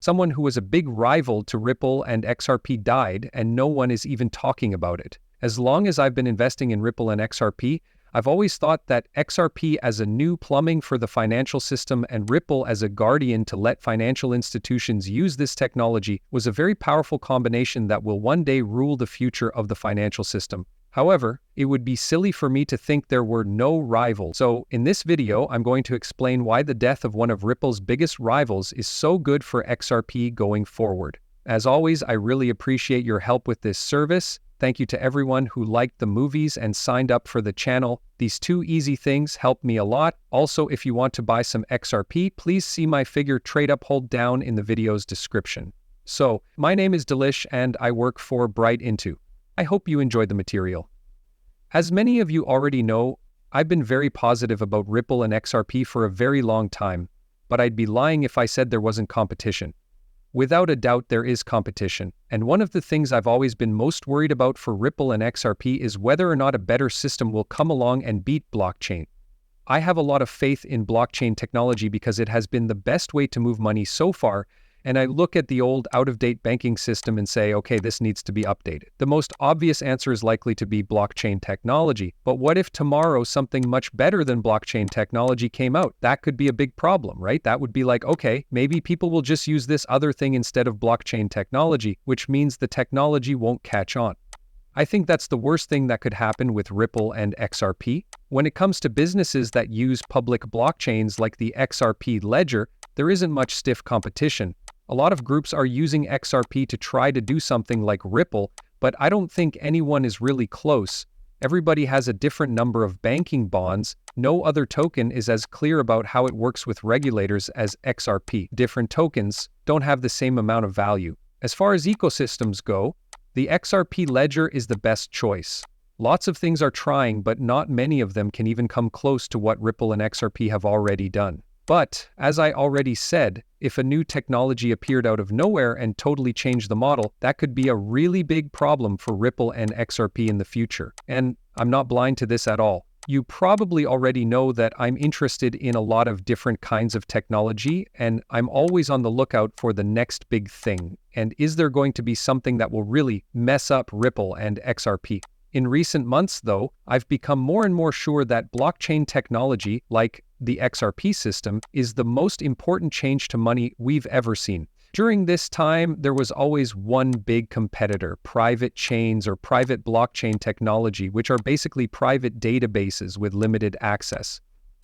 Someone who was a big rival to Ripple and XRP died, and no one is even talking about it. As long as I've been investing in Ripple and XRP, I've always thought that XRP as a new plumbing for the financial system and Ripple as a guardian to let financial institutions use this technology was a very powerful combination that will one day rule the future of the financial system. However, it would be silly for me to think there were no rivals. So, in this video, I'm going to explain why the death of one of Ripple's biggest rivals is so good for XRP going forward. As always, I really appreciate your help with this service. Thank you to everyone who liked the movies and signed up for the channel. These two easy things help me a lot. Also, if you want to buy some XRP, please see my figure trade up hold down in the video's description. So, my name is Delish and I work for Bright Into. I hope you enjoyed the material. As many of you already know, I've been very positive about Ripple and XRP for a very long time, but I'd be lying if I said there wasn't competition. Without a doubt, there is competition, and one of the things I've always been most worried about for Ripple and XRP is whether or not a better system will come along and beat blockchain. I have a lot of faith in blockchain technology because it has been the best way to move money so far, and I look at the old out-of-date banking system and say, okay, this needs to be updated. The most obvious answer is likely to be blockchain technology, but what if tomorrow something much better than blockchain technology came out? That could be a big problem, right? That would be like, okay, maybe people will just use this other thing instead of blockchain technology, which means the technology won't catch on. I think that's the worst thing that could happen with Ripple and XRP. When it comes to businesses that use public blockchains like the XRP ledger, there isn't much stiff competition. A lot of groups are using XRP to try to do something like Ripple, but I don't think anyone is really close. Everybody has a different number of banking bonds. No other token is as clear about how it works with regulators as XRP. Different tokens don't have the same amount of value. As far as ecosystems go, the XRP ledger is the best choice. Lots of things are trying, but not many of them can even come close to what Ripple and XRP have already done. But, as I already said, if a new technology appeared out of nowhere and totally changed the model, that could be a really big problem for Ripple and XRP in the future. And I'm not blind to this at all. You probably already know that I'm interested in a lot of different kinds of technology, and I'm always on the lookout for the next big thing. And is there going to be something that will really mess up Ripple and XRP? In recent months, though, I've become more and more sure that blockchain technology, like the XRP system, is the most important change to money we've ever seen. During this time, there was always one big competitor, private chains or private blockchain technology, which are basically private databases with limited access.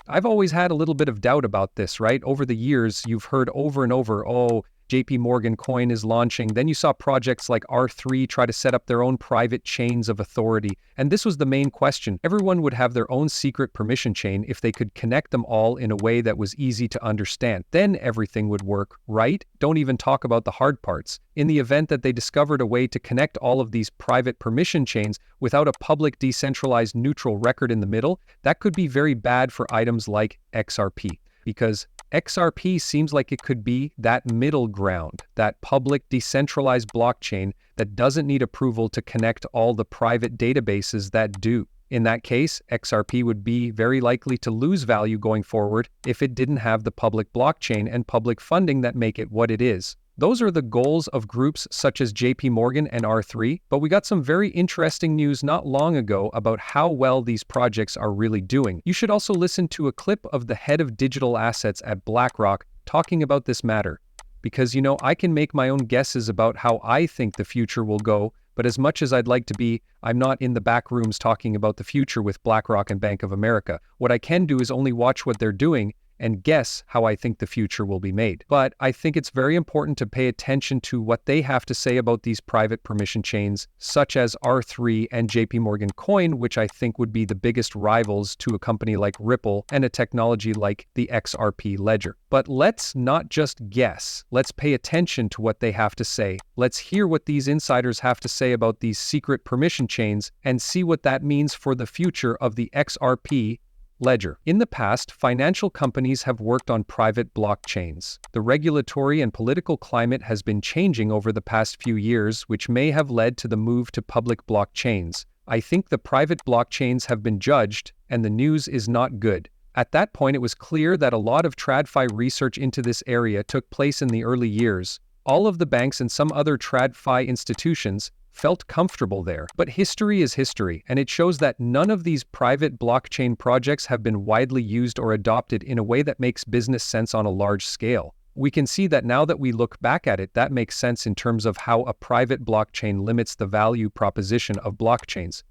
I've always had a little bit of doubt about this, right? Over the years, you've heard over and over, oh, JP Morgan coin is launching. Then you saw projects like R3 try to set up their own private chains of authority. And this was the main question. Everyone would have their own secret permission chain if they could connect them all in a way that was easy to understand. Then everything would work, right? Don't even talk about the hard parts. In the event that they discovered a way to connect all of these private permission chains without a public decentralized neutral record in the middle, that could be very bad for items like XRP. Because XRP seems like it could be that middle ground, that public decentralized blockchain that doesn't need approval to connect all the private databases that do. In that case, XRP would be very likely to lose value going forward if it didn't have the public blockchain and public funding that make it what it is. Those are the goals of groups such as JP Morgan and R3, but we got some very interesting news not long ago about how well these projects are really doing. You should also listen to a clip of the head of digital assets at BlackRock talking about this matter. Because, I can make my own guesses about how I think the future will go, but as much as I'd like to be, I'm not in the back rooms talking about the future with BlackRock and Bank of America. What I can do is only watch what they're doing and guess how I think the future will be made. But I think it's very important to pay attention to what they have to say about these private permission chains, such as R3 and JP Morgan Coin, which I think would be the biggest rivals to a company like Ripple and a technology like the XRP ledger. But let's not just guess. Let's pay attention to what they have to say. Let's hear what these insiders have to say about these secret permission chains and see what that means for the future of the XRP ledger. In the past, financial companies have worked on private blockchains. The regulatory and political climate has been changing over the past few years, which may have led to the move to public blockchains. I think the private blockchains have been judged, and the news is not good. At that point, it was clear that a lot of TradFi research into this area took place in the early years, All of the banks and some other TradFi institutions felt comfortable there. But history is history, and it shows that none of these private blockchain projects have been widely used or adopted in a way that makes business sense on a large scale. We can see that now that we look back at it, that makes sense in terms of how a private blockchain limits the value proposition of blockchains.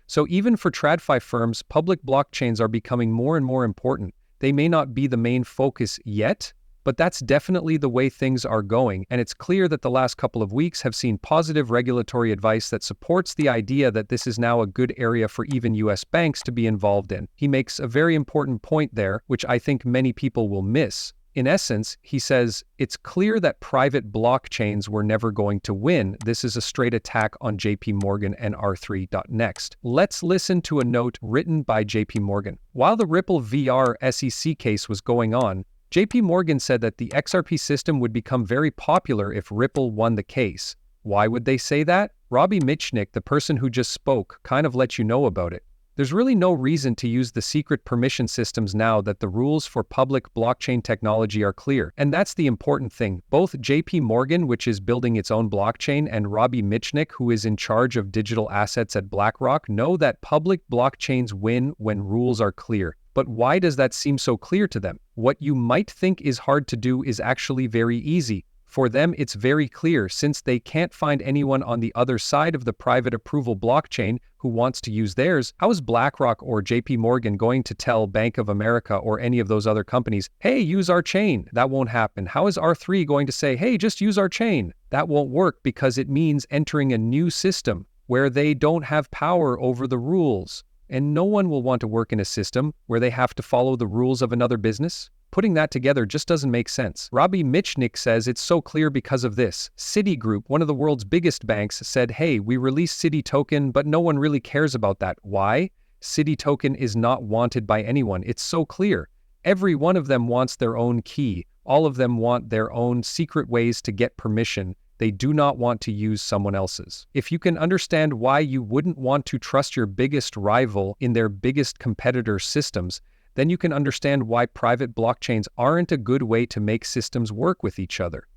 So even for TradFi firms, public blockchains are becoming more and more important. They may not be the main focus yet, but that's definitely the way things are going, and it's clear that the last couple of weeks have seen positive regulatory advice that supports the idea that this is now a good area for even US banks to be involved in. He makes a very important point there, which I think many people will miss. In essence, he says, it's clear that private blockchains were never going to win. This is a straight attack on JP Morgan and R3. Next, let's listen to a note written by JP Morgan. While the Ripple VR SEC case was going on, JP Morgan said that the XRP system would become very popular if Ripple won the case. Why would they say that? Robbie Mitchnick, the person who just spoke, kind of let you know about it. There's really no reason to use the secret permission systems now that the rules for public blockchain technology are clear. And that's the important thing. Both JP Morgan, which is building its own blockchain, and Robbie Mitchnick, who is in charge of digital assets at BlackRock, know that public blockchains win when rules are clear. But why does that seem so clear to them? What you might think is hard to do is actually very easy. For them, it's very clear since they can't find anyone on the other side of the private approval blockchain who wants to use theirs. How is BlackRock or JP Morgan going to tell Bank of America or any of those other companies, hey, use our chain? That won't happen. How is R3 going to say, hey, just use our chain? That won't work because it means entering a new system where they don't have power over the rules. And no one will want to work in a system where they have to follow the rules of another business. Putting that together just doesn't make sense. Robbie Mitchnick says it's so clear because of this. Citigroup, one of the world's biggest banks, said, hey, we released Citi token, but no one really cares about that. Why? Citi token is not wanted by anyone. It's so clear. Every one of them wants their own key. All of them want their own secret ways to get permission. They do not want to use someone else's. If you can understand why you wouldn't want to trust your biggest rival in their biggest competitor systems, then you can understand why private blockchains aren't a good way to make systems work with each other.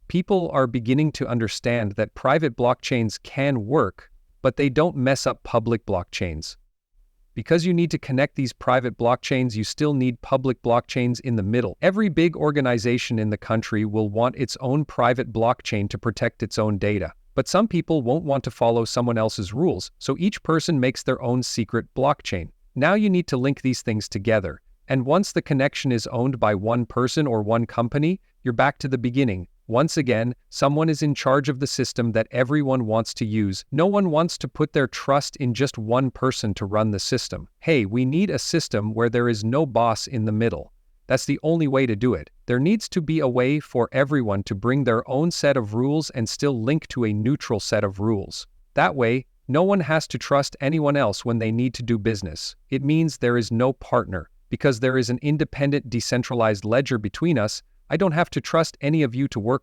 People are beginning to understand that private blockchains can work, but they don't mess up public blockchains. Because you need to connect these private blockchains, you still need public blockchains in the middle. Every big organization in the country will want its own private blockchain to protect its own data. But some people won't want to follow someone else's rules, so each person makes their own secret blockchain. Now you need to link these things together. And once the connection is owned by one person or one company, you're back to the beginning. Once again, someone is in charge of the system that everyone wants to use. No one wants to put their trust in just one person to run the system. Hey, we need a system where there is no boss in the middle. That's the only way to do it. There needs to be a way for everyone to bring their own set of rules and still link to a neutral set of rules. That way, no one has to trust anyone else when they need to do business. It means there is no partner. Because there is an independent, decentralized ledger between us, I don't have to trust any of you to work